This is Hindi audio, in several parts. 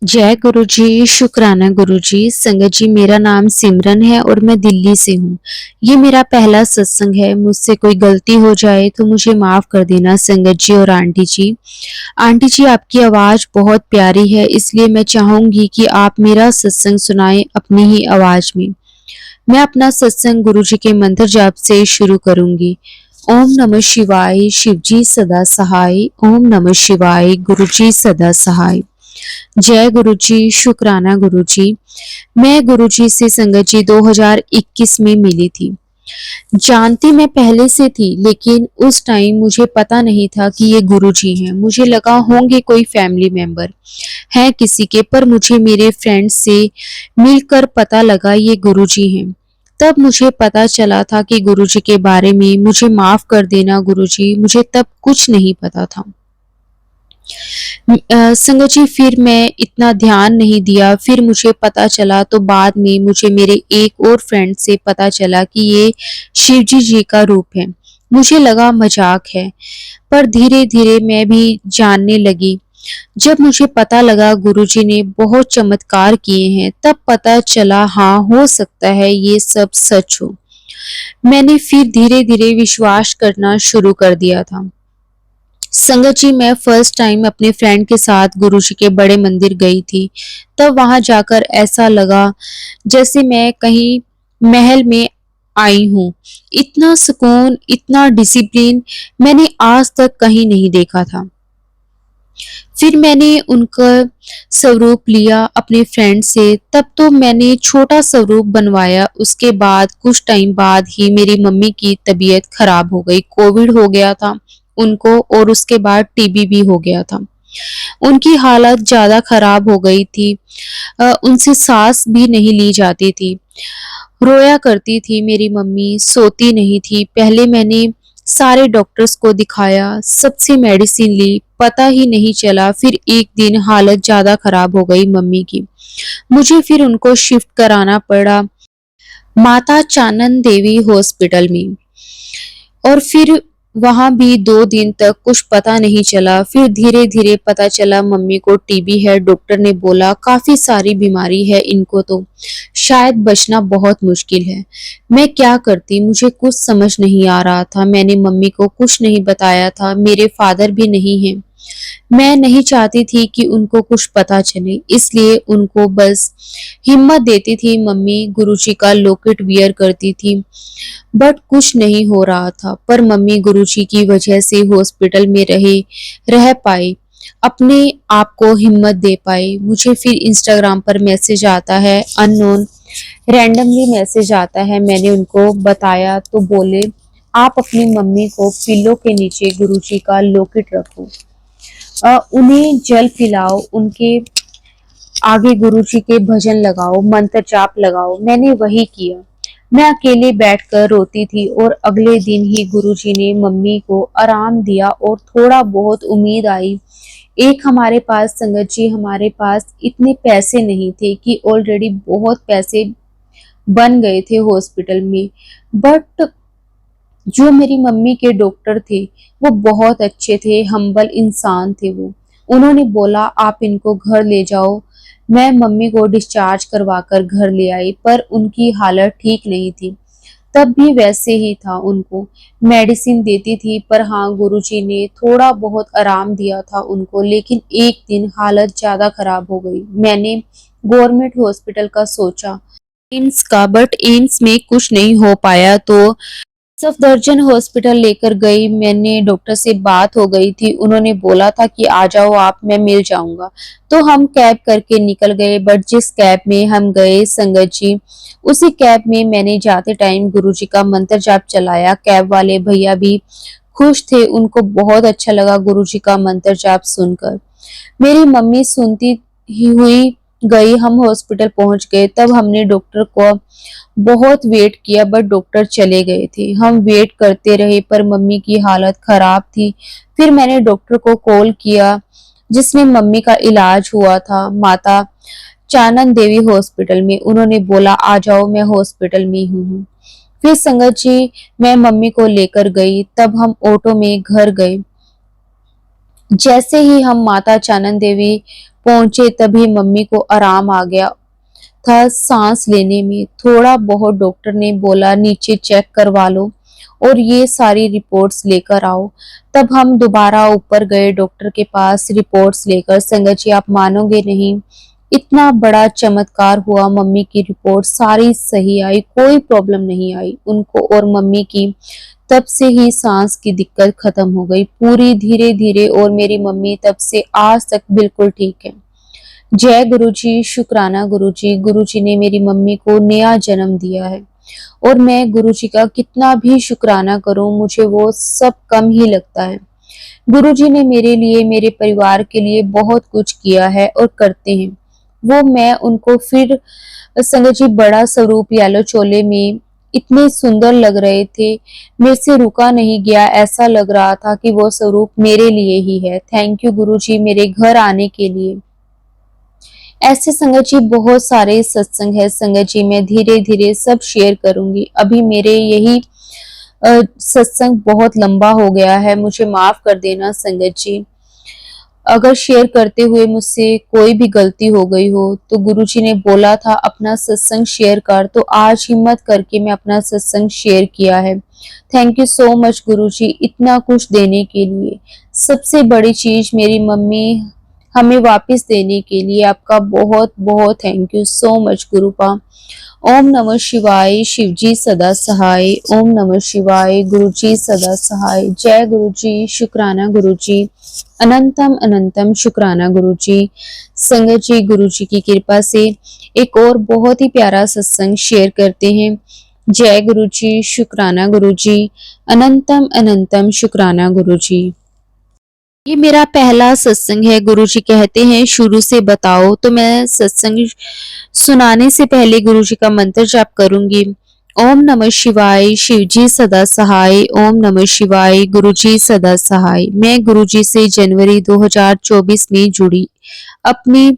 जय गुरु जी, शुक्राना गुरु जी। संगत जी, मेरा नाम सिमरन है और मैं दिल्ली से हूँ। ये मेरा पहला सत्संग है। मुझसे कोई गलती हो जाए तो मुझे माफ़ कर देना संगत जी और आंटी जी। आंटी जी, आपकी आवाज़ बहुत प्यारी है, इसलिए मैं चाहूँगी कि आप मेरा सत्संग सुनाएं अपनी ही आवाज़ में। मैं अपना सत्संग गुरु जी के मंत्र जाप से शुरू करूँगी। ओम नमः शिवाय, शिव जी सदा सहाय। ओम नमः शिवाय, गुरु जी सदा सहाय। जय गुरु जी, शुक्राना गुरु जी। मैं गुरु जी से संगत जी 2021 में मिली थी। जानती मैं पहले से थी, लेकिन उस टाइम मुझे पता नहीं था कि ये गुरु जी हैं। मुझे लगा होंगे कोई फैमिली मेंबर है किसी के, पर मुझे मेरे फ्रेंड से मिलकर पता लगा ये गुरु जी हैं। तब मुझे पता चला था कि गुरु जी के बारे में। मुझे माफ कर देना गुरु जी, मुझे तब कुछ नहीं पता था। संगत जी, फिर मैं इतना ध्यान नहीं दिया। फिर मुझे पता चला तो बाद में मुझे मेरे एक और फ्रेंड से पता चला कि ये शिवजी जी का रूप है। मुझे लगा मजाक है, पर धीरे धीरे मैं भी जानने लगी। जब मुझे पता लगा गुरुजी ने बहुत चमत्कार किए हैं, तब पता चला हाँ, हो सकता है ये सब सच हो। मैंने फिर धीरे धीरे विश्वास करना शुरू कर दिया था। संगत जी, मैं फर्स्ट टाइम अपने फ्रेंड के साथ गुरुजी के बड़े मंदिर गई थी। तब वहां जाकर ऐसा लगा जैसे मैं कहीं महल में आई हूँ। इतना सुकून, इतना डिसिप्लिन मैंने आज तक कहीं नहीं देखा था। फिर मैंने उनका स्वरूप लिया अपने फ्रेंड से। तब तो मैंने छोटा स्वरूप बनवाया। उसके बाद कुछ टाइम बाद ही मेरी मम्मी की तबीयत खराब हो गई। कोविड हो गया था उनको, और उसके बाद टीबी भी हो गया था। उनकी हालत ज्यादा खराब हो गई थी। उनसे सांस भी नहीं ली जाती थी। रोया करती थी मेरी मम्मी, सोती नहीं थी। पहले मैंने सारे डॉक्टर्स को दिखाया, सबसे मेडिसिन ली, पता ही नहीं चला। फिर एक दिन हालत ज्यादा खराब हो गई मम्मी की। मुझे फिर उनको शिफ्ट कराना पड़ा माता चानन देवी हॉस्पिटल में। और फिर वहां भी 2 दिन तक कुछ पता नहीं चला। फिर धीरे धीरे पता चला मम्मी को टीबी है। डॉक्टर ने बोला काफी सारी बीमारी है इनको, तो शायद बचना बहुत मुश्किल है। मैं क्या करती, मुझे कुछ समझ नहीं आ रहा था। मैंने मम्मी को कुछ नहीं बताया था। मेरे फादर भी नहीं है। मैं नहीं चाहती थी कि उनको कुछ पता चले, इसलिए उनको बस हिम्मत देती थी। मम्मी गुरुजी का लॉकेट वियर करती थी, बट कुछ नहीं हो रहा था। पर मम्मी गुरुजी की वजह से हॉस्पिटल में रह पाई, अपने आप को हिम्मत दे पाई। मुझे फिर इंस्टाग्राम पर मैसेज आता है, अननोन रैंडमली मैसेज आता है। मैंने उनको बताया तो बोले आप अपनी मम्मी को पिल्लो के नीचे गुरुजी का लॉकेट रखो, उन्हें जल पिलाओ, उनके आगे गुरुजी के भजन लगाओ, मंत्र जाप लगाओ। मैंने वही किया। मैं अकेले बैठकर रोती थी, और अगले दिन ही गुरुजी ने मम्मी को आराम दिया और थोड़ा बहुत उम्मीद आई। एक हमारे पास संगत जी, हमारे पास इतने पैसे नहीं थे कि ऑलरेडी बहुत पैसे बन गए थे हॉस्पिटल में, बट जो मेरी मम्मी के डॉक्टर थे वो बहुत अच्छे थे, हम्बल इंसान थे वो। उन्होंने बोला आप इनको घर ले जाओ। मैं मम्मी को डिस्चार्ज करवा कर घर ले आई, पर उनकी हालत ठीक नहीं थी। तब भी वैसे ही था। उनको मेडिसिन देती थी, पर हाँ, गुरुजी ने थोड़ा बहुत आराम दिया था उनको। लेकिन एक दिन हालत ज्यादा खराब हो गई। मैंने गवर्नमेंट हॉस्पिटल का सोचा, एम्स का, बट एम्स में कुछ नहीं हो पाया। तो सफदरजंग हॉस्पिटल लेकर गई। मैंने डॉक्टर से बात हो गई थी, उन्होंने बोला था कि आ जाओ आप, मैं मिल जाऊंगा। तो हम कैब करके निकल गए। बट जिस कैब में हम गए संगत जी, उसी कैब में मैंने जाते टाइम गुरुजी का मंत्र जाप चलाया। कैब वाले भैया भी खुश थे, उनको बहुत अच्छा लगा गुरुजी का मंत्र जाप सुनकर। मेरी मम्मी सुनती ही हुई गई। हम हॉस्पिटल पहुंच गए। तब हमने डॉक्टर को बहुत वेट किया, बट डॉक्टर चले गए थे। हम वेट करते रहे, पर मम्मी की हालत खराब थी। फिर मैंने डॉक्टर को कॉल किया जिसमें मम्मी का इलाज हुआ था, माता चानन देवी हॉस्पिटल में। उन्होंने बोला आ जाओ, मैं हॉस्पिटल में ही हूँ। फिर संगत जी, मैं मम्मी को लेकर गई। तब हम ऑटो में घर गए। जैसे ही हम माता चानन देवी पहुंचे तभी मम्मी को आराम आ गया था सांस लेने में। थोड़ा बहुत डॉक्टर ने बोला नीचे चेक करवा लो और ये सारी रिपोर्ट्स लेकर आओ। तब हम दोबारा ऊपर गए डॉक्टर के पास रिपोर्ट्स लेकर। संगत जी आप मानोगे नहीं, इतना बड़ा चमत्कार हुआ। मम्मी की रिपोर्ट सारी सही आई, कोई प्रॉब्लम नहीं आई उनको और मम्मी की। तब से ही सांस की दिक्कत खत्म हो गई पूरी धीरे धीरे और मेरी मम्मी तब से आज तक बिल्कुल ठीक है। जय गुरुजी, शुक्राना गुरुजी। गुरुजी ने मेरी मम्मी को नया जन्म दिया है और मैं गुरुजी का कितना भी शुक्राना करूं मुझे वो सब कम ही लगता है। गुरुजी ने मेरे लिए, मेरे परिवार के लिए बहुत कुछ किया है और करते हैं वो। मैं उनको फिर संगत जी बड़ा स्वरूप येलो चोले में इतने सुंदर लग रहे थे, मेरे से रुका नहीं गया। ऐसा लग रहा था कि वो स्वरूप मेरे लिए ही है। थैंक यू गुरुजी मेरे घर आने के लिए। ऐसे संगत जी बहुत सारे सत्संग है संगत जी, मैं धीरे धीरे सब शेयर करूंगी। अभी मेरे यही सत्संग बहुत लंबा हो गया है, मुझे माफ कर देना संगत जी। अगर शेयर करते हुए मुझसे कोई भी गलती हो गई हो तो गुरुजी ने बोला था अपना सत्संग शेयर कर, तो आज हिम्मत करके मैं अपना सत्संग शेयर किया है। थैंक यू सो मच गुरुजी इतना कुछ देने के लिए। सबसे बड़ी चीज मेरी मम्मी हमें वापस देने के लिए आपका बहुत बहुत थैंक यू सो मच गुरुपा। ओम नमः शिवाय, शिवजी सदा सहाय। ओम नमः शिवाय, गुरुजी सदा सहाय। जय गुरुजी, शुक्राना गुरुजी, अनंतम अनंतम शुक्राना गुरुजी। संगत जी गुरुजी की कृपा से एक और बहुत ही प्यारा सत्संग शेयर करते हैं। जय गुरुजी, शुक्राना गुरुजी, अनंतम अनंतम शुक्राना गुरुजी। ये मेरा पहला सत्संग है। गुरुजी कहते हैं शुरू से बताओ, तो मैं सत्संग सुनाने से पहले गुरुजी का मंत्र जाप करूंगी। ओम नमः शिवाय, शिवजी सदा सहाय। ओम नमः शिवाय, गुरुजी सदा सहाय। मैं गुरुजी से जनवरी 2024 में जुड़ी अपनी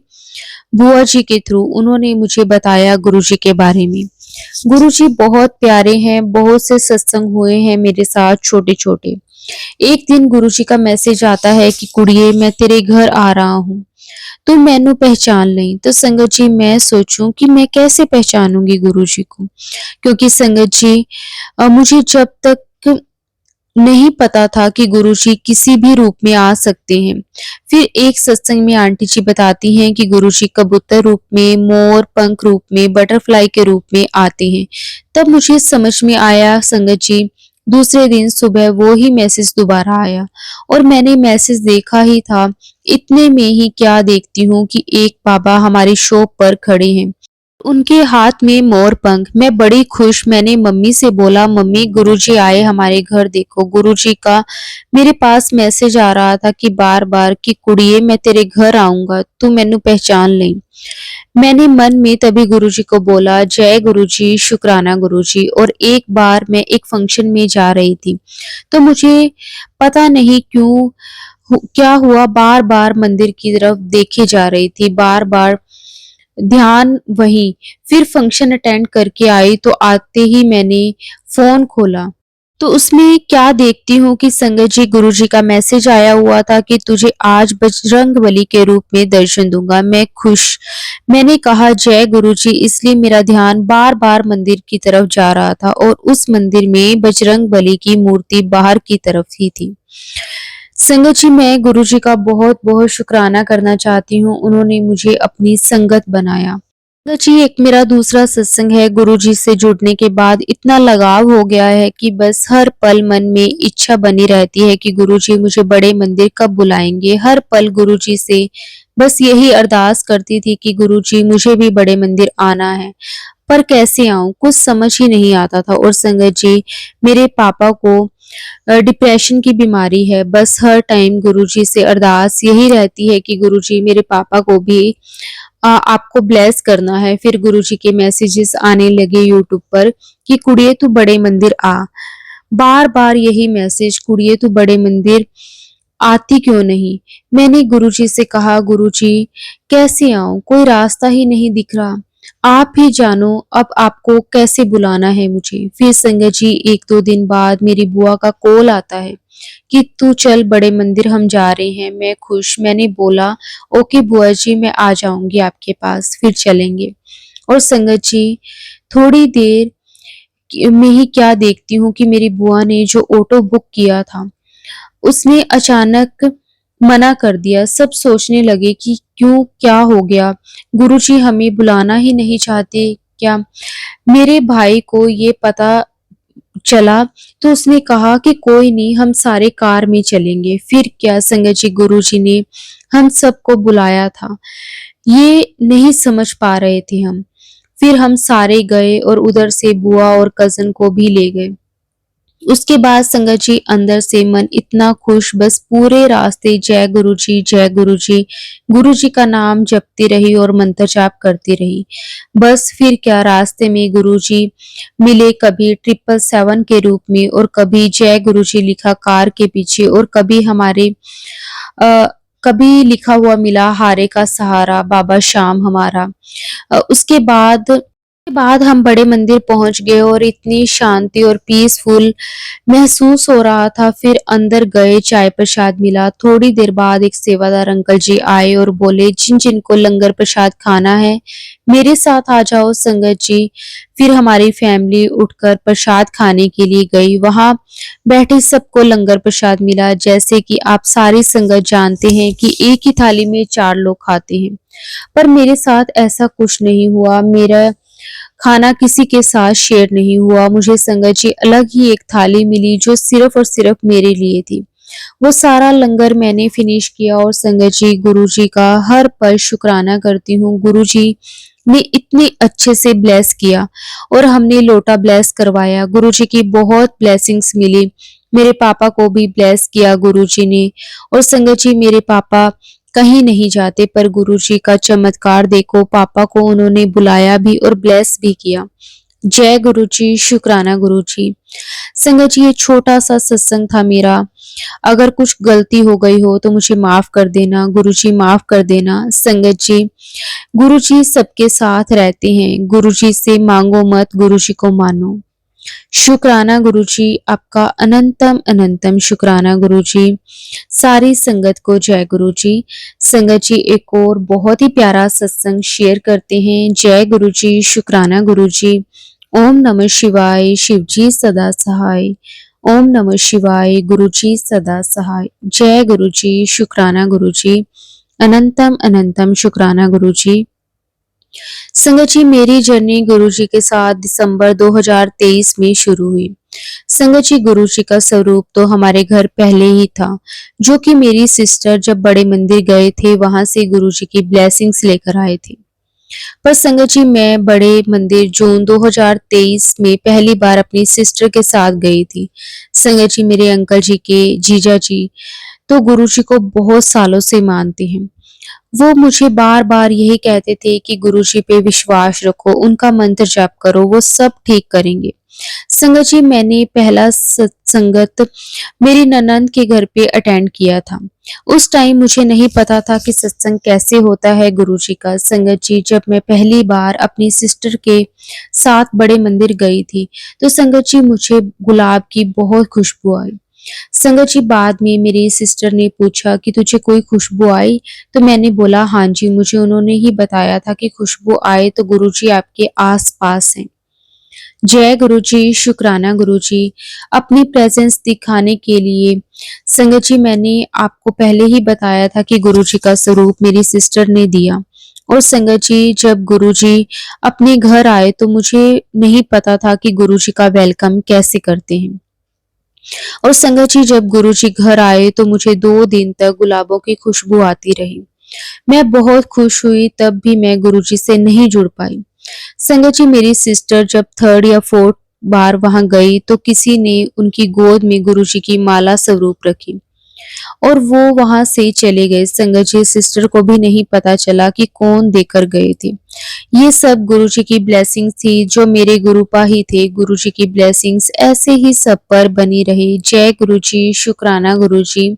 बुआ जी के थ्रू। उन्होंने मुझे बताया गुरुजी के बारे में। गुरुजी बहुत प्यारे हैं, बहुत से सत्संग हुए हैं मेरे साथ छोटे छोटे। एक दिन गुरुजी का मैसेज आता है कि कुड़िए मैं तेरे घर आ रहा हूँ, तू मैनू पहचान नहीं। तो संगत जी मैं सोचूं कि मैं कैसे पहचानूंगी गुरुजी को, क्योंकि संगत जी मुझे जब तक नहीं पता था कि गुरुजी किसी भी रूप में आ सकते हैं। फिर एक सत्संग में आंटी जी बताती हैं कि गुरुजी कबूतर रूप में, मोर पंख रूप में, बटरफ्लाई के रूप में आते हैं। तब मुझे समझ में आया संगत जी। दूसरे दिन सुबह वो ही मैसेज दोबारा आया और मैंने मैसेज देखा ही था। इतने में ही क्या देखती हूँ कि एक बाबा हमारी शॉप पर खड़े हैं, उनके हाथ में मोर पंख। मैं बड़ी खुश। मैंने मम्मी से बोला मम्मी गुरुजी आए हमारे घर, देखो। गुरुजी का मेरे पास मैसेज आ रहा था कि बार बार कि कुड़िए मैं तेरे घर आऊंगा, तू मैनू पहचान ले। मैंने मन में तभी गुरुजी को बोला जय गुरुजी, शुक्राना गुरुजी। और एक बार मैं एक फंक्शन में जा रही थी तो मुझे पता नहीं क्यों क्या हुआ, बार बार मंदिर की तरफ देखे जा रही थी, बार बार ध्यान वही। फिर फंक्शन अटेंड करके आई तो आते ही मैंने फोन खोला तो उसमें क्या देखती हूँ कि संगत जी गुरुजी का मैसेज आया हुआ था कि तुझे आज बजरंगबली के रूप में दर्शन दूंगा। मैं खुश। मैंने कहा जय गुरुजी, इसलिए मेरा ध्यान बार बार मंदिर की तरफ जा रहा था और उस मंदिर में बजरंगबली की मूर्ति बाहर की तरफ ही थी। संगत जी मैं गुरुजी का बहुत बहुत शुक्राना करना चाहती हूँ, उन्होंने मुझे अपनी संगत बनाया। संगत जी एक मेरा दूसरा सत्संग है। गुरुजी से जुड़ने के बाद इतना लगाव हो गया है कि बस हर पल मन में इच्छा बनी रहती है कि गुरुजी मुझे बड़े मंदिर कब बुलाएंगे। हर पल गुरुजी से बस यही अरदास करती थी कि गुरुजी मुझे भी बड़े मंदिर आना है, पर कैसे आऊं कुछ समझ ही नहीं आता था। और संगत जी मेरे पापा को डिप्रेशन की बीमारी है। बस हर टाइम गुरुजी से अरदास यही रहती है कि गुरुजी मेरे पापा को भी आपको ब्लेस करना है। फिर गुरुजी के मैसेजेस आने लगे यूट्यूब पर कि कुड़िए तू बड़े मंदिर आ। बार बार यही मैसेज, कुड़िए तू बड़े मंदिर आती क्यों नहीं। मैंने गुरुजी से कहा गुरुजी कैसे आऊं, कोई रास्ता ही नहीं दिख रहा, आप ही जानो अब आपको कैसे बुलाना है मुझे। फिर संगत जी एक दो दिन बाद मेरी बुआ का कॉल आता है कि तू चल बड़े मंदिर हम जा रहे हैं। मैं खुश, मैंने बोला ओके बुआ जी, मैं आ जाऊंगी आपके पास, फिर चलेंगे। और संगत जी, थोड़ी देर में ही क्या देखती हूँ कि मेरी बुआ ने जो ऑटो बुक किया था उसने अचानक मना कर दिया। सब सोचने लगे कि क्यों, क्या हो गया, गुरुजी हमें बुलाना ही नहीं चाहते क्या। मेरे भाई को ये पता चला तो उसने कहा कि कोई नहीं, हम सारे कार में चलेंगे। फिर क्या संगत जी, गुरुजी ने हम सबको बुलाया था, ये नहीं समझ पा रहे थे हम। फिर हम सारे गए और उधर से बुआ और कजन को भी ले गए। उसके बाद संगत जी अंदर से मन इतना खुश, बस पूरे रास्ते जय गुरु जी, जय गुरु जी, गुरु जी का नाम जपती रही और मंत्र जाप करती रही। बस फिर क्या, रास्ते में गुरु जी मिले, कभी 777 के रूप में और कभी जय गुरु जी लिखा कार के पीछे, और कभी अ, कभी लिखा हुआ मिला हारे का सहारा बाबा श्याम हमारा। उसके बाद हम बड़े मंदिर पहुंच गए और इतनी शांति और पीसफुल महसूस हो रहा था। फिर अंदर गए, चाय प्रसाद मिला। थोड़ी देर बाद एक सेवादार अंकल जी आए और बोले जिन जिन को लंगर प्रसाद खाना है मेरे साथ आ जाओ संगत जी। फिर हमारी फैमिली उठकर प्रसाद खाने के लिए गई। वहां बैठे सबको लंगर प्रसाद मिला। जैसे कि आप सारी संगत जानते हैं कि एक ही थाली में 4 लोग खाते हैं, पर मेरे साथ ऐसा कुछ नहीं हुआ। मेरा खाना किसी के साथ शेयर नहीं हुआ। मुझे संगत जी अलग ही एक थाली मिली जो सिर्फ और सिर्फ मेरे लिए थी। वो सारा लंगर मैंने फिनिश किया और संगत जी, गुरु जी का हर पल शुक्राना करती हूँ। गुरु जी ने इतने अच्छे से ब्लेस किया और हमने लोटा ब्लेस करवाया। गुरु जी की बहुत ब्लेसिंग्स मिली। मेरे पापा को भी ब्लेस किया गुरु जी ने। और संगत जी, मेरे पापा कहीं नहीं जाते, पर गुरुजी का चमत्कार देखो, पापा को उन्होंने बुलाया भी और ब्लेस भी किया। जय गुरुजी, शुक्राना गुरुजी। संगत जी, ये छोटा सा सत्संग था मेरा। अगर कुछ गलती हो गई हो तो मुझे माफ कर देना गुरुजी, माफ कर देना। संगत जी, गुरुजी सबके साथ रहते हैं। गुरुजी से मांगो मत, गुरुजी को मानो। शुक्राना गुरुजी, आपका अनंतम अनंतम शुक्राना गुरुजी। सारी संगत को जय गुरुजी। संगत जी एक और बहुत ही प्यारा सत्संग शेयर करते हैं। जय गुरुजी, शुक्राना गुरुजी। ओम नमः शिवाय, शिवजी सदा सहाय। ओम नमः शिवाय, गुरुजी सदा सहाय। जय गुरुजी, शुक्राना गुरुजी। अनंतम अनंतम शुक्राना गुरुजी। संगत जी, मेरी जर्नी गुरुजी के साथ दिसंबर 2023 में शुरू हुई। संगत जी, गुरुजी का स्वरूप तो हमारे घर पहले ही था, जो कि मेरी सिस्टर जब बड़े मंदिर गए थे वहां से गुरुजी की ब्लेसिंग्स लेकर आए थे। पर संगत जी, मैं बड़े मंदिर जून 2023 में पहली बार अपनी सिस्टर के साथ गई थी। संगत जी, मेरे अंकल जी के जीजा जी तो गुरुजी को बहुत सालों से मानते हैं। वो मुझे बार-बार यही कहते थे कि गुरुजी पे विश्वास रखो, उनका मंत्र जाप करो, वो सब ठीक करेंगे। संगत जी, मैंने पहला सत्संगत मेरी ननंद के घर पे अटेंड किया था। उस टाइम मुझे नहीं पता था कि सत्संग कैसे होता है गुरुजी का। संगत जी, जब मैं पहली बार अपनी सिस्टर के साथ बड़े मंदिर गई थी, तो संगत जी मुझे गुलाब की बहुत खुशबू आई। संगत जी, बाद में मेरी सिस्टर ने पूछा कि तुझे कोई खुशबू आई? तो मैंने बोला हाँ जी, मुझे उन्होंने ही बताया था कि खुशबू आए तो गुरुजी आपके आस-पास हैं। जय गुरुजी, शुक्राना गुरुजी। अपनी प्रेजेंस दिखाने के लिए संगत जी, मैंने आपको पहले ही बताया था कि गुरुजी का स्वरूप मेरी सिस्टर ने दिया। और संगत जी, जब गुरुजी अपने घर आए तो मुझे नहीं पता था कि गुरुजी का वेलकम कैसे करते हैं। और संगत जी, जब गुरुजी घर आए तो मुझे 2 दिन तक गुलाबों की खुशबू आती रही। मैं बहुत खुश हुई, तब भी मैं गुरुजी से नहीं जुड़ पाई। संगत जी, मेरी सिस्टर जब 3rd या 4th बार वहां गई तो किसी ने उनकी गोद में गुरुजी की माला स्वरूप रखी और वो वहां से चले गए। संगत जी, सिस्टर को भी नहीं पता चला कि कौन देकर गए थे। ये सब गुरुजी की ब्लेसिंग्स थी, जो मेरे गुरुपा ही थे। गुरुजी की ब्लेसिंग्स ऐसे ही सब पर बनी रही। जय गुरुजी, शुक्राना गुरुजी।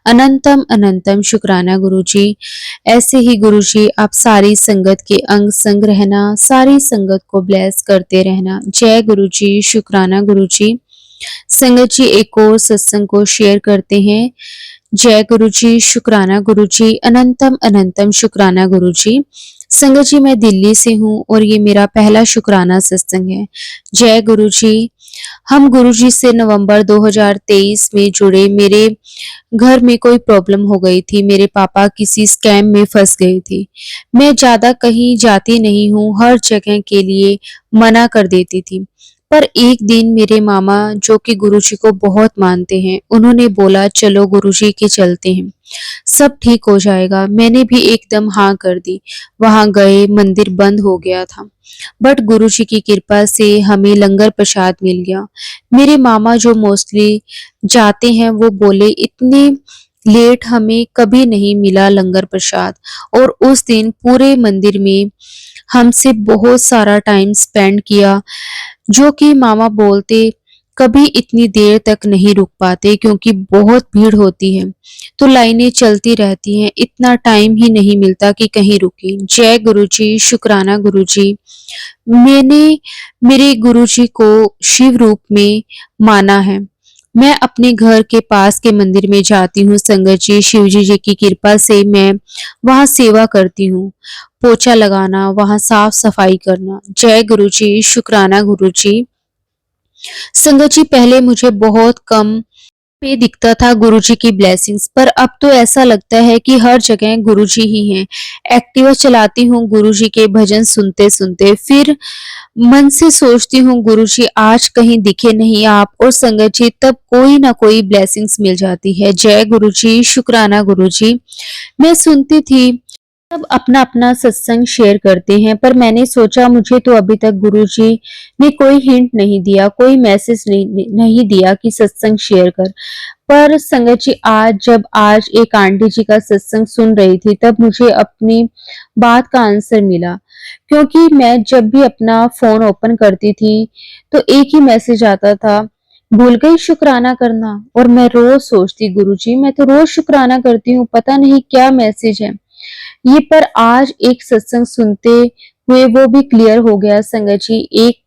अनंतम अनंतम शुक्राना गुरुजी। ऐसे ही गुरुजी आप सारी संगत के अंग संग रहना, सारी संगत को ब्लेस करते रहना। जय गुरुजी, शुक्राना गुरुजी। संगत जी एक और सत्संग को शेयर करते हैं। जय गुरु जी, शुक्राना गुरु जी, अनंतम अनंतम शुक्राना गुरु जी। संगत जी मैं दिल्ली से हूँ और ये मेरा पहला शुक्राना सत्संग है। जय गुरु जी। हम गुरु जी से नवंबर 2023 में जुड़े। मेरे घर में कोई प्रॉब्लम हो गई थी। मेरे पापा किसी स्कैम में फंस गए थे। मैं ज्यादा कहीं जाती नहीं हूँ, हर जगह के लिए मना कर देती थी। पर एक दिन मेरे मामा जो कि गुरुजी को बहुत मानते हैं, उन्होंने बोला चलो गुरुजी के चलते हैं, सब ठीक हो जाएगा। मैंने भी एकदम हाँ कर दी। वहां गए, मंदिर बंद हो गया था, बट गुरुजी की कृपा से हमें लंगर प्रसाद मिल गया। मेरे मामा जो मोस्टली जाते हैं वो बोले इतने लेट हमें कभी नहीं मिला लंगर प्रसाद। और उस दिन पूरे मंदिर में हमसे बहुत सारा टाइम स्पेंड किया, जो कि मामा बोलते कभी इतनी देर तक नहीं रुक पाते क्योंकि बहुत भीड़ होती है, तो लाइनें चलती रहती हैं, इतना टाइम ही नहीं मिलता कि कहीं रुके। जय गुरुजी, शुक्राना गुरुजी। मैंने मेरे गुरुजी को शिव रूप में माना है। मैं अपने घर के पास के मंदिर में जाती हूँ संगत जी। शिव जी की कृपा से मैं वहाँ सेवा करती हूँ, पोछा लगाना, वहाँ साफ सफाई करना। जय गुरु जी, शुक्राना गुरु जी। संगत जी पहले मुझे बहुत कम पे दिखता था गुरुजी की ब्लेसिंग्स, पर अब तो ऐसा लगता है कि हर जगह गुरुजी ही हैं। एक्टिवा चलाती हूँ गुरुजी के भजन सुनते सुनते, फिर मन से सोचती हूँ गुरुजी आज कहीं दिखे नहीं आप, और संगत जी तब कोई ना कोई ब्लेसिंग्स मिल जाती है। जय गुरुजी, शुक्राना गुरुजी। मैं सुनती थी सब अपना अपना सत्संग शेयर करते हैं, पर मैंने सोचा मुझे तो अभी तक गुरुजी ने कोई हिंट नहीं दिया, कोई मैसेज नहीं दिया कि सत्संग शेयर कर। पर संगत जी आज एक आंटी जी का सत्संग सुन रही थी, तब मुझे अपनी बात का आंसर मिला। क्योंकि मैं जब भी अपना फोन ओपन करती थी तो एक ही मैसेज आता था, भूल गई शुक्राना करना। और मैं रोज सोचती गुरुजी मैं तो रोज शुक्राना करती हूँ, पता नहीं क्या मैसेज है ये। पर आज एक सत्संग सुनते हुए वो भी क्लियर हो गया संगत जी। एक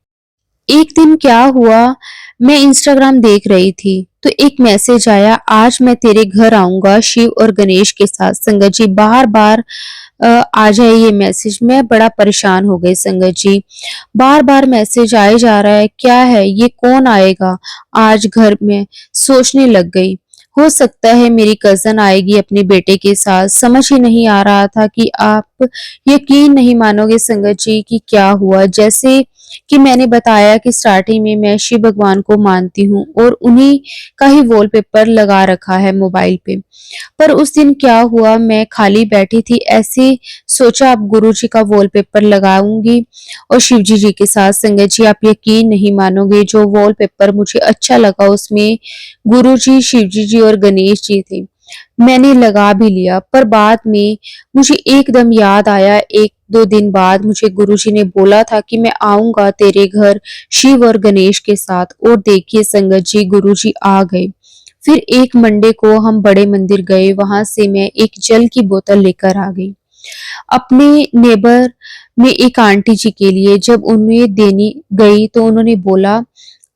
एक दिन क्या हुआ, मैं इंस्टाग्राम देख रही थी तो एक मैसेज आया, आज मैं तेरे घर आऊंगा शिव और गणेश के साथ। संगत जी बार बार आ जाए ये मैसेज, मैं बड़ा परेशान हो गई संगत जी। बार बार मैसेज आए जा रहा है, क्या है ये, कौन आएगा आज घर में, सोचने लग गई। हो सकता है मेरी कजन आएगी अपने बेटे के साथ। समझ ही नहीं आ रहा था कि आप यकीन नहीं मानोगे संगत जी कि क्या हुआ। जैसे कि मैंने बताया कि स्टार्टिंग में मैं शिव भगवान को मानती हूँ और उन्हीं का ही वॉलपेपर लगा रखा है मोबाइल पे। पर उस दिन क्या हुआ, मैं खाली बैठी थी, ऐसे सोचा अब गुरु जी का वॉलपेपर लगाऊंगी और शिव जी के साथ। संगत जी आप यकीन नहीं मानोगे, जो वॉलपेपर मुझे अच्छा लगा उसमें गुरु जी, शिव जी और गणेश जी थे। मैंने लगा भी लिया, पर बाद में मुझे एकदम याद आया, एक दो दिन बाद मुझे गुरुजी ने बोला था कि मैं आऊंगा तेरे घर शिव और गणेश के साथ। और देखिए संगत जी गुरुजी आ गए। फिर एक मंडे को हम बड़े मंदिर गए, वहां से मैं एक जल की बोतल लेकर आ गई अपने नेबर में एक आंटी जी के लिए। जब उन्हें देनी गई तो उन्होंने बोला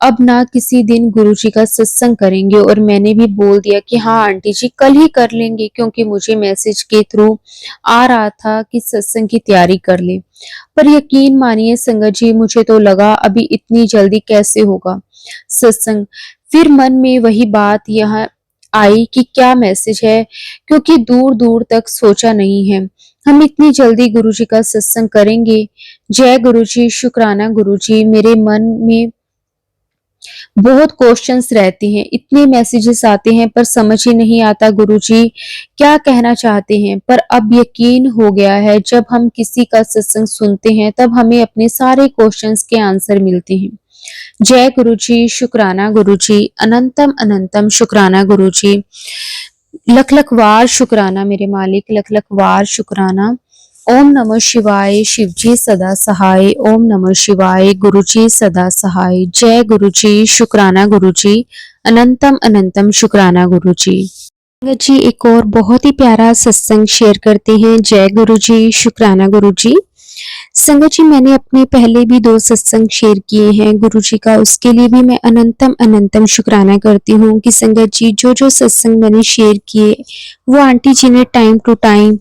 अब ना किसी दिन गुरुजी का सत्संग करेंगे, और मैंने भी बोल दिया कि हाँ आंटी जी कल ही कर लेंगे, क्योंकि मुझे मैसेज के थ्रू आ रहा था कि सत्संग की तैयारी कर ले। पर यकीन मानिए संगत जी मुझे तो लगा अभी इतनी जल्दी कैसे होगा सत्संग। फिर मन में वही बात यहाँ आई कि क्या मैसेज है, क्योंकि दूर दूर तक सोचा नहीं है हम इतनी जल्दी गुरुजी का सत्संग करेंगे। जय गुरुजी, शुक्राना गुरुजी। मेरे मन में बहुत क्वेश्चंस रहते हैं, इतने मैसेजेस आते हैं पर समझ ही नहीं आता गुरुजी क्या कहना चाहते हैं। पर अब यकीन हो गया है, जब हम किसी का सत्संग सुनते हैं तब हमें अपने सारे क्वेश्चंस के आंसर मिलते हैं। जय गुरुजी, शुक्राना गुरुजी, अनंतम अनंतम शुक्राना गुरुजी। लख लख वार शुक्राना मेरे मालिक, लख लख वार शुक्राना। ओम नमः शिवाय, शिवजी सदा सहाय। ओम नमः शिवाय, गुरुजी सदा सहाय। जय गुरुजी, शुक्राना गुरुजी, अनंतम अनंतम शुक्राना गुरुजी। संगत जी एक और बहुत ही प्यारा सत्संग शेयर करते हैं। जय गुरुजी, शुक्राना गुरुजी। संगत जी, मैंने अपने पहले भी 2 सत्संग शेयर किए हैं गुरुजी का, उसके लिए भी मैं अनंतम अनंतम शुक्राना करती हूँ कि संगत जी जो-जो सत्संग मैंने शेयर किए, वो आंटी जी ने टाइम टू टाइम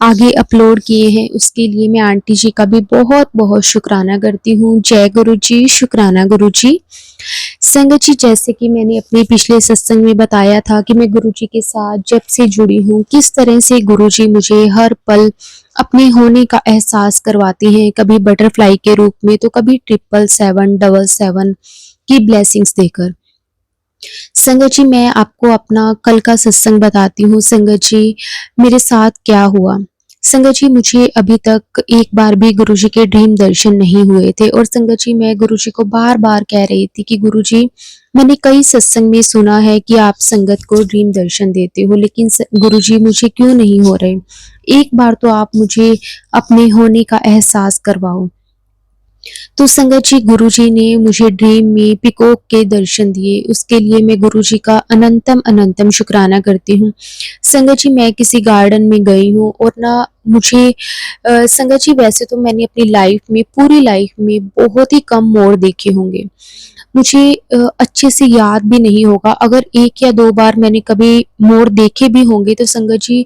आगे अपलोड किए हैं। उसके लिए मैं आंटी जी का भी बहुत-बहुत शुक्राना करती हूँ। जय गुरु जी, शुक्राना गुरुजी। संगत जी, जैसे कि मैंने अपने पिछले सत्संग में बताया था कि मैं गुरुजी के साथ जब से जुड़ी हूँ, किस तरह से गुरुजी मुझे हर पल अपने होने का एहसास करवाते हैं, कभी बटरफ्लाई के रूप में तो कभी 777 की ब्लेसिंग्स देकर। संगत जी, मैं आपको अपना कल का सत्संग बताती हूँ। संगत जी, मेरे साथ क्या हुआ। संगत जी, मुझे अभी तक एक बार भी गुरुजी के ड्रीम दर्शन नहीं हुए थे और संगत जी, मैं गुरुजी को बार-बार कह रही थी कि गुरुजी, मैंने कई सत्संग में सुना है कि आप संगत को ड्रीम दर्शन देते हो, लेकिन गुरुजी मुझे क्यों नहीं हो रहे। एक बार तो आप मुझे अपने होने का एहसास करवाओ। तो संगत जी, गुरुजी ने मुझे ड्रीम में पीकॉक के दर्शन दिए, उसके लिए मैं गुरुजी का अनंतम अनंतम शुक्राना करती हूँ। संगत जी, मैं किसी गार्डन में गई हूँ और ना मुझे संगत जी, वैसे तो मैंने अपनी लाइफ में, पूरी लाइफ में बहुत ही कम मोर देखे होंगे। मुझे अच्छे से याद भी नहीं होगा, अगर 1 या 2 बार मैंने कभी मोर देखे भी होंगे तो संगत जी,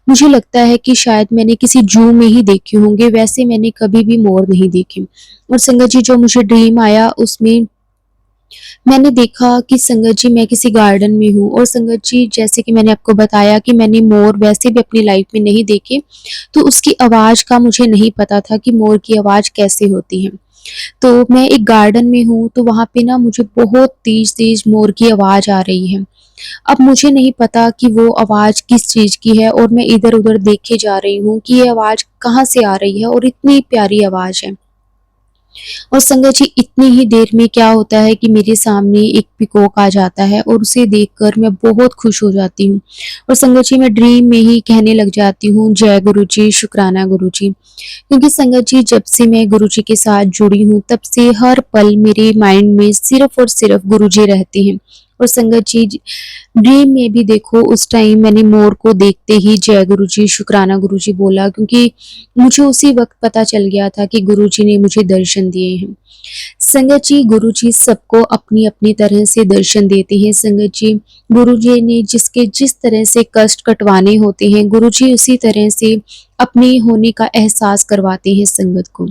मुझे लगता है कि शायद मैंने किसी ज़ू में ही देखे होंगे, वैसे मैंने कभी भी मोर नहीं देखे। और संगत जी, जो मुझे ड्रीम आया उसमें मैंने देखा कि संगत जी, मैं किसी गार्डन में हूँ और संगत जी, जैसे कि मैंने आपको बताया कि मैंने मोर वैसे भी अपनी लाइफ में नहीं देखे, तो उसकी आवाज़ का मुझे नहीं पता था कि मोर की आवाज़ कैसे होती है। तो मैं एक गार्डन में हूँ, तो वहाँ पे ना मुझे बहुत तेज़-तेज़ मोर की आवाज़ आ रही है। अब मुझे नहीं पता कि वो आवाज़ किस चीज़ की है और मैं इधर-उधर देखे जा रही हूँ कि ये आवाज़ कहाँ से आ रही है और इतनी प्यारी आवाज़ है। और संगत जी, इतनी ही देर में क्या होता है कि मेरे सामने एक पीकॉक आ जाता है और उसे देखकर मैं बहुत खुश हो जाती हूँ। और संगत जी, मैं ड्रीम में ही कहने लग जाती हूँ, जय गुरु जी, शुक्राना गुरु जी। क्योंकि संगत जी, जब से मैं गुरु जी के साथ जुड़ी हूँ, तब से हर पल मेरे माइंड में सिर्फ़ और सिर्फ़ गुरु जी रहते हैं। और संगत जी, ड्रीम में भी देखो, उस टाइम मैंने मोर को देखते ही जय गुरु जी, शुक्राना गुरु जी बोला, क्योंकि मुझे उसी वक़्त पता चल गया था कि गुरु जी ने मुझे दर्शन दिए हैं। संगत जी, गुरु जी सबको अपनी-अपनी तरह से दर्शन देते हैं। संगत जी, गुरु जी ने जिसके जिस तरह से कष्ट कटवाने होते हैं, गुरु जी उसी तरह से अपने होने का एहसास करवाते हैं संगत को।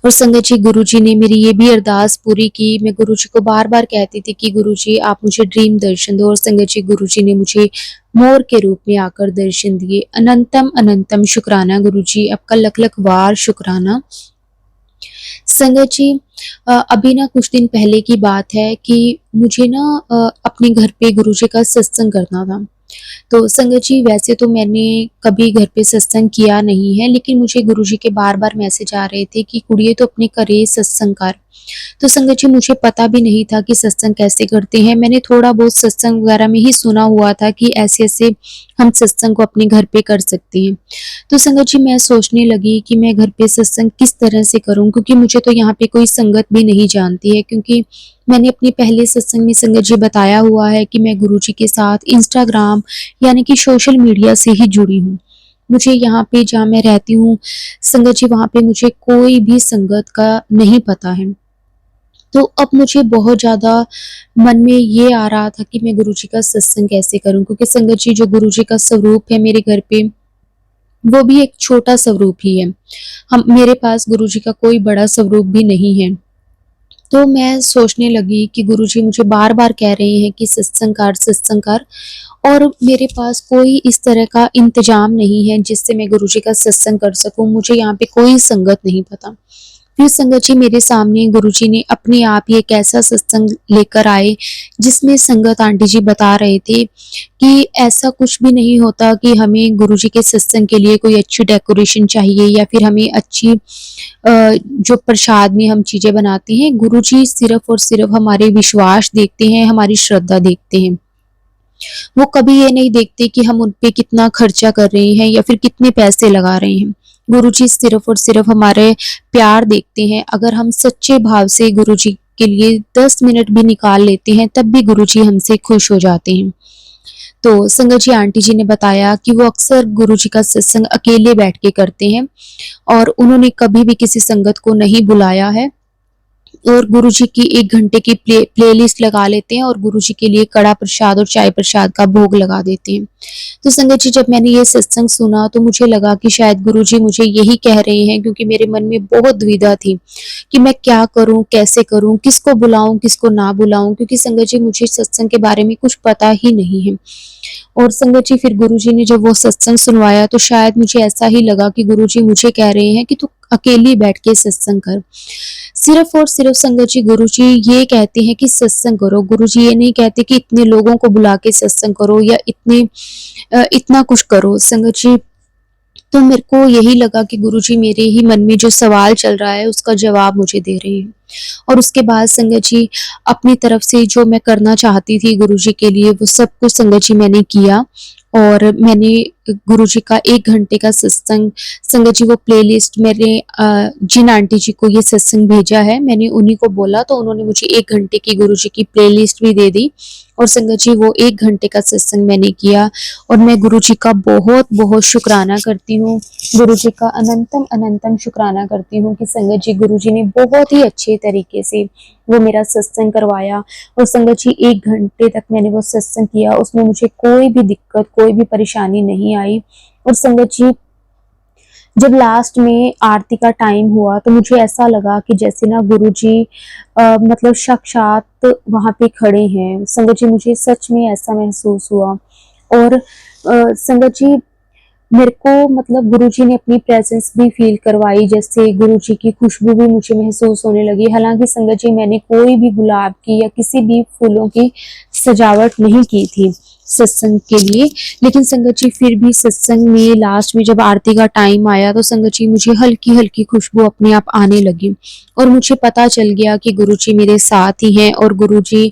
और संगत जी, गुरुजी ने मेरी ये भी अरदास पूरी की। मैं गुरुजी को बार-बार कहती थी कि गुरुजी, आप मुझे ड्रीम दर्शन दो और संगत जी, गुरुजी ने मुझे मोर के रूप में आकर दर्शन दिए। अनंतम अनंतम शुक्राना गुरुजी, आपका लख-लख वार शुक्राना। संगत जी, अभी ना कुछ दिन पहले की बात है कि मुझे ना अपने घर पे गुरुजी का सत्संग करना था। तो संगत जी, वैसे तो मैंने कभी घर पे सत्संग किया नहीं है, लेकिन मुझे गुरुजी के बार-बार मैसेज आ रहे थे कि कुड़िए तू अपने घरे सत्संग कर। तो संगत जी, मुझे पता भी नहीं था कि सत्संग कैसे करते हैं। मैंने थोड़ा बहुत सत्संग वगैरह में ही सुना हुआ था कि ऐसे-ऐसे हम सत्संग को अपने घर पे कर सकते हैं। तो संगत जी, मैं सोचने लगी कि मैं घर पे सत्संग किस तरह से करूँ, क्योंकि मुझे तो यहाँ पे कोई संगत भी नहीं जानती है, क्योंकि मैंने अपने पहले सत्संग में संगत जी बताया हुआ है कि मैं गुरुजी के साथ इंस्टाग्राम यानी कि सोशल मीडिया से ही जुड़ी हूँ। मुझे यहाँ पे जहाँ मैं रहती हूँ संगत जी, वहाँ पे मुझे कोई भी संगत का नहीं पता है। तो अब मुझे बहुत ज़्यादा मन में ये आ रहा था कि मैं गुरुजी का सत्संग कैसे करूँ, क्योंकि संगत जी, जो गुरुजी का स्वरूप है मेरे घर पे, वो भी एक छोटा स्वरूप ही है। हम मेरे पास गुरुजी का कोई बड़ा स्वरूप भी नहीं है। तो मैं सोचने लगी कि गुरुजी मुझे बार-बार कह रहे हैं कि सत्संग कर, और मेरे पास कोई इस तरह का इंतज़ाम नहीं है जिससे मैं गुरुजी का सत्संग कर सकूँ। मुझे यहाँ पे कोई संगत नहीं पता। फिर संगत जी, मेरे सामने गुरुजी ने अपने आप ही एक ऐसा सत्संग लेकर आए, जिसमें संगत आंटी जी बता रहे थे कि ऐसा कुछ भी नहीं होता कि हमें गुरुजी के सत्संग के लिए कोई अच्छी डेकोरेशन चाहिए या फिर हमें अच्छी जो प्रसाद में हम चीज़ें बनाते हैं, गुरुजी सिर्फ़ और सिर्फ़ हमारे विश्वास देखते हैं, हमारी श्रद्धा देखते हैं। वो कभी ये नहीं देखते कि हम उन पे कितना खर्चा कर रहे हैं या फिर कितने पैसे लगा रहे हैं। गुरुजी सिर्फ़ और सिर्फ़ हमारे प्यार देखते हैं। अगर हम सच्चे भाव से गुरुजी के लिए 10 मिनट भी निकाल लेते हैं, तब भी गुरुजी हमसे खुश हो जाते हैं। तो संगत जी आंटी जी ने बताया कि वो अक्सर गुरुजी का सत्संग अकेले बैठ के करते हैं और उन्होंने कभी भी किसी संगत को नहीं बुलाया है और गुरुजी की 1 घंटे की प्लेलिस्ट लगा लेते हैं और गुरुजी के लिए कड़ा प्रसाद और चाय प्रसाद का भोग लगा देते हैं। तो संगत जी जब मैंने ये सत्संग सुना तो मुझे लगा कि शायद गुरुजी मुझे यही कह रहे हैं, क्योंकि मेरे मन में बहुत दुविधा थी कि मैं क्या करूँ, कैसे करूँ, किसको बुलाऊँ, किसको ना बुलाऊँ, क्योंकि संगत जी मुझे सत्संग के बारे में कुछ पता ही नहीं है। और संगत जी फिर गुरुजी ने जब वो सत्संग सुनवाया तो शायद मुझे ऐसा ही लगा कि गुरुजी मुझे कह रहे हैं कि तू अकेली बैठ के सत्संग कर। सिर्फ और सिर्फ संगत जी गुरुजी ये कहते हैं कि सत्संग करो। गुरुजी ये नहीं कहते कि इतने लोगों को बुला के सत्संग करो या इतना कुछ करो। संगत जी तो मेरे को यही लगा कि गुरुजी मेरे ही मन में जो सवाल चल रहा है उसका जवाब मुझे दे रहे हैं। और उसके बाद संगत जी अपनी तरफ से जो मैं करना चाहती थी गुरुजी के लिए वो सब कुछ संगत जी मैंने किया और मैंने गुरुजी का 1 घंटे का सत्संग, संगत जी वो प्लेलिस्ट मैंने जिन आंटी जी को ये सत्संग भेजा है मैंने उन्हीं को बोला तो उन्होंने मुझे 1 घंटे की गुरुजी की प्लेलिस्ट भी दे दी और संगत जी वो 1 घंटे का सत्संग मैंने किया और मैं गुरुजी का बहुत-बहुत शुक्राना करती हूँ। गुरुजी का अनंतम अनंतम शुक्राना करती हूँ कि संगत जी गुरुजी ने बहुत ही अच्छे तरीके से वो मेरा सत्संग करवाया और संगत जी 1 घंटे तक मैंने वो सत्संग किया, उसमें मुझे कोई भी दिक्कत, कोई भी परेशानी नहीं आई। और संगत जी जब लास्ट में आरती का टाइम हुआ तो मुझे ऐसा लगा कि जैसे ना गुरुजी मतलब साक्षात वहाँ पे खड़े हैं। संगत जी मुझे सच में ऐसा महसूस हुआ और संगत जी मेरे को मतलब गुरुजी ने अपनी प्रेजेंस भी फील करवाई, जैसे गुरुजी की खुशबू भी मुझे महसूस होने लगी। हालाँकि संगत जी मैंने कोई भी गुलाब की या किसी भी फूलों की सजावट नहीं की थी सत्संग के लिए, लेकिन संगत जी फिर भी सत्संग में लास्ट में जब आरती का टाइम आया तो संगत जी मुझे हल्की-हल्की खुशबू अपने आप आने लगी और मुझे पता चल गया कि गुरुजी मेरे साथ ही हैं और गुरुजी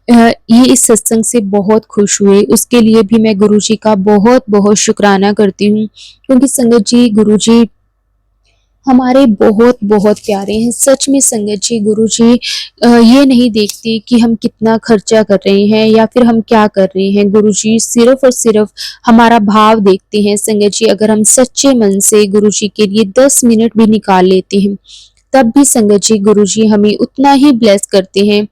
ये इस सत्संग से बहुत खुश हुए। उसके लिए भी मैं गुरुजी का बहुत-बहुत शुक्राना करती हूँ, क्योंकि संगत जी गुरुजी हमारे बहुत-बहुत प्यारे हैं। सच में संगत जी गुरुजी ये नहीं देखते कि हम कितना खर्चा कर रहे हैं या फिर हम क्या कर रहे हैं। गुरुजी सिर्फ़ और सिर्फ़ हमारा भाव देखते हैं। संगत जी अगर हम सच्चे मन से गुरुजी के लिए 10 मिनट भी निकाल लेते हैं, तब भी संगत जी गुरुजी हमें उतना ही ब्लेस करते हैं।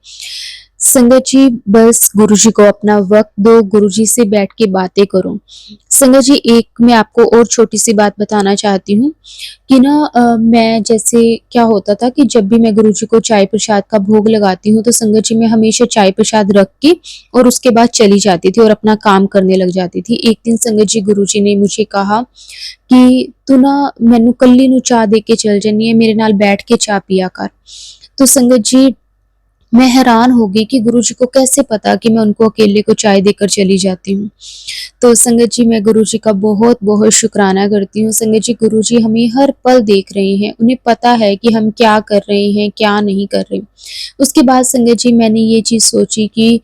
संगत जी बस गुरुजी को अपना वक़्त दो, गुरुजी से बैठ के बातें करो। संगत जी एक मैं आपको और छोटी-सी बात बताना चाहती हूँ कि ना मैं जैसे क्या होता था कि जब भी मैं गुरुजी को चाय प्रसाद का भोग लगाती हूँ तो संगत जी मैं हमेशा चाय प्रसाद रख के और उसके बाद चली जाती थी और अपना काम करने लग जाती थी। एक दिन संगत जी गुरुजी ने मुझे कहा कि तू ना मैनू कल्ली नू चाह दे के चल जानी है, मेरे नाल बैठ के चाह पिया कर। तो संगत जी मैं हैरान हो गई कि गुरुजी को कैसे पता कि मैं उनको अकेले को चाय देकर चली जाती हूँ। तो संगत जी मैं गुरुजी का बहुत-बहुत शुक्राना करती हूँ। संगत जी गुरुजी हमें हर पल देख रहे हैं, उन्हें पता है कि हम क्या कर रहे हैं, क्या नहीं कर रहे। उसके बाद संगत जी मैंने ये चीज़ सोची कि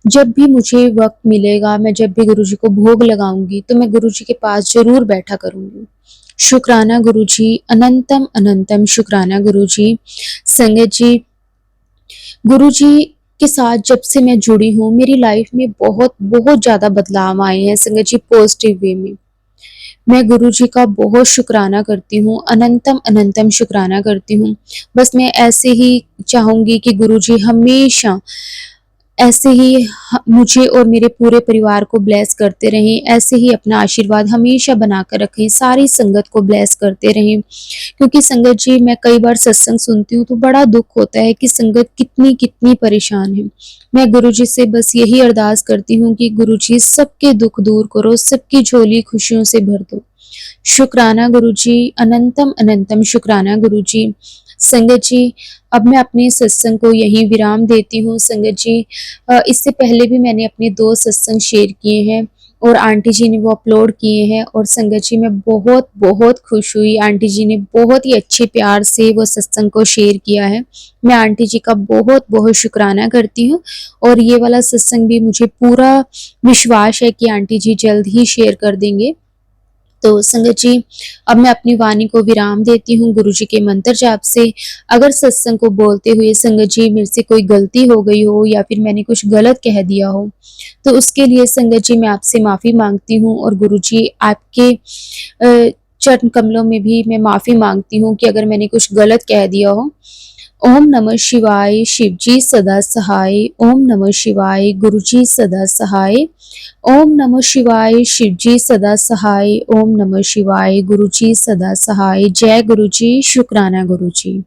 जब भी मुझे वक़्त मिलेगा, मैं जब भी गुरुजी को भोग लगाऊँगी, तो मैं गुरुजी के पास ज़रूर बैठा करूँगी। शुक्राना गुरुजी, अनंतम अनंतम शुक्राना गुरुजी। संगत जी गुरुजी के साथ जब से मैं जुड़ी हूँ, मेरी लाइफ में बहुत ज़्यादा बदलाव आए हैं संगत जी पॉज़िटिव वे में। मैं गुरुजी का बहुत शुक्राना करती हूँ, अनंतम अनंतम शुक्राना करती हूँ। बस मैं ऐसे ही चाहूँगी कि गुरुजी हमेशा ऐसे ही मुझे और मेरे पूरे परिवार को ब्लेस करते रहें, ऐसे ही अपना आशीर्वाद हमेशा बनाकर रखें, सारी संगत को ब्लेस करते रहें। क्योंकि संगत जी मैं कई बार सत्संग सुनती हूँ तो बड़ा दुःख होता है कि संगत कितनी परेशान है। मैं गुरुजी से बस यही अरदास करती हूँ कि गुरुजी सबके दुःख दूर करो, सबकी झोली खुशियों से भर दो। शुक्राना गुरुजी, अनंतम अनंतम शुक्राना गुरुजी। संगत जी अब मैं अपने सत्संग को यहीं विराम देती हूँ। संगत जी इससे पहले भी मैंने अपने 2 सत्संग शेयर किए हैं और आंटी जी ने वो अपलोड किए हैं और संगत जी मैं बहुत खुश हुई। आंटी जी ने बहुत ही अच्छे प्यार से वो सत्संग को शेयर किया है। मैं आंटी जी का बहुत शुक्राना करती हूँ और ये वाला सत्संग भी मुझे पूरा विश्वास है कि आंटी जी जल्द ही शेयर कर देंगे। तो संगत जी, अब मैं अपनी वाणी को विराम देती हूँ गुरु जी के मंत्र जाप से। अगर सत्संग को बोलते हुए संगत जी मेरे से कोई गलती हो गई हो या फिर मैंने कुछ गलत कह दिया हो, तो उसके लिए संगत जी मैं आपसे माफ़ी माँगती हूँ और गुरु जी आपके चरण कमलों में भी मैं माफ़ी माँगती हूँ कि अगर मैंने कुछ गलत कह दिया हो। ओम नमः शिवाय, शिव जी सदा सहाय। ओम नमः शिवाय, गुरु जी सदा सहाय। ओम नमः शिवाय, शिव जी सदा सहाय। ओम नमः शिवाय, गुरु जी सदा सहाय। जय गुरु जी, शुक्राना गुरु जी।